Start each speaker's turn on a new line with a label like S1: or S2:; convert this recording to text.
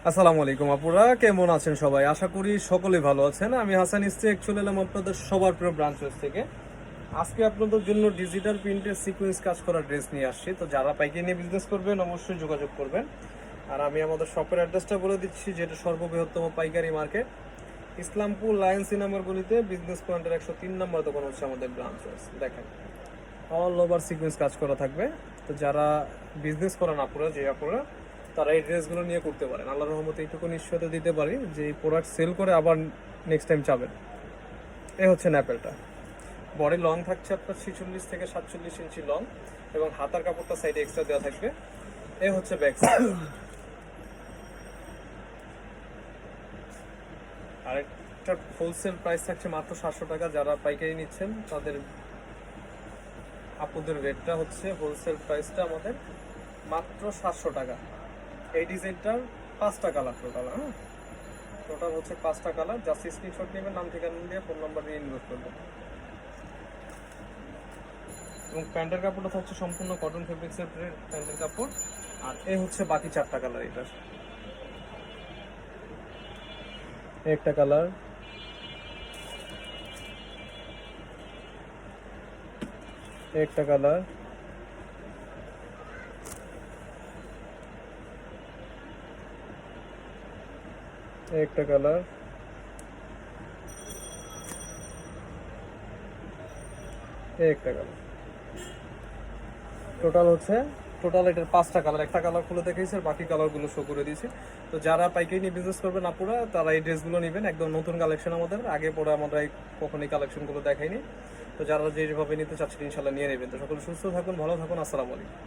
S1: আসসালামু আলাইকুম আপুরা, কেমন আছেন সবাই? আশা করি সকলেই ভালো আছেন। আমি হাসান ইস্তেক চলে এলাম আপনাদের সবার প্রিয় ব্রাঞ্চ থেকে। আজকে আপনাদের জন্য ডিজিটাল প্রিন্টের সিকোয়েন্স কাজ করা ড্রেস নিয়ে আসছি। তো যারা পাইকারি নিয়ে বিজনেস করবেন অবশ্যই যোগাযোগ করবেন। আর আমি আমাদের শপের অ্যাড্রেসটা বলে দিচ্ছি, যেটা সর্ববৃহত্তম পাইকারি মার্কেট, ইসলামপুর লায়ন সিনেমার গলিতে বিজনেস পয়েন্টের 103 নম্বর দোকান হচ্ছে আমাদের ব্রাঞ্চ। দেখেন, অল ওভার সিকোয়েন্স কাজ করা থাকবে। তো যারা বিজনেস করেন আপুরা, যে আপুরা, তারা এই ড্রেসগুলো নিয়ে করতে পারেন। আল্লাহর রহমতে এইটুকু নিশ্চয়তা দিতে পারি যে এই প্রোডাক্ট সেল করে আবার নেক্সট টাইম চাবেন। এ হচ্ছে ন্যাপেলটা। বডি লং থাকছে আপনার 46 থেকে 47 ইঞ্চি লং, এবং হাতার কাপড়টা সাইডে এক্সট্রা দেওয়া থাকবে। এ হচ্ছে ব্যাক সাইড। আর একটা হোলসেল প্রাইস থাকছে মাত্র 700 টাকা। যারা পাইকারি নিচ্ছেন তাদের আপুদের রেটটা হচ্ছে, হোলসেল প্রাইসটা আমাদের মাত্র 700 টাকা। এই ডিজাইনটার 5টা কালার টোটাল। টোটাল হচ্ছে 5টা কালার। জাস্ট স্ক্রিনশট নেবেন, নাম ঠিকানা দিয়ে ফোন নাম্বার দিয়ে ইনভেস্ট করবেন। এবং প্যান্টের কাপড়টা থাকছে সম্পূর্ণ কটন ফেব্রিক্সের প্যান্টের কাপড়। আর এই হচ্ছে বাকি 4টা কালার। এটার একটা কালার, একটা কালার, একটা কালার, একটা কালার। টোটাল এটার 5টা কালার। একটা কালার খুলে দেখিয়েছে, আর বাকি কালারগুলো শো করে দিয়েছে। তো যারা পাইকারি নিয়ে বিজনেস করবেন আপুরা, তারা এই ড্রেসগুলো নেবেন। একদম নতুন কালেকশন আমাদের, আগে পরে আমরা কখনো এই কালেকশনগুলো দেখাইনি। তো যারা যেভাবে নিতে চাচ্ছেন ইনশাল্লাহ নিয়ে নেবেন। তো সকলে সুস্থ থাকুন, ভালো থাকুন। আসসালামু আলাইকুম।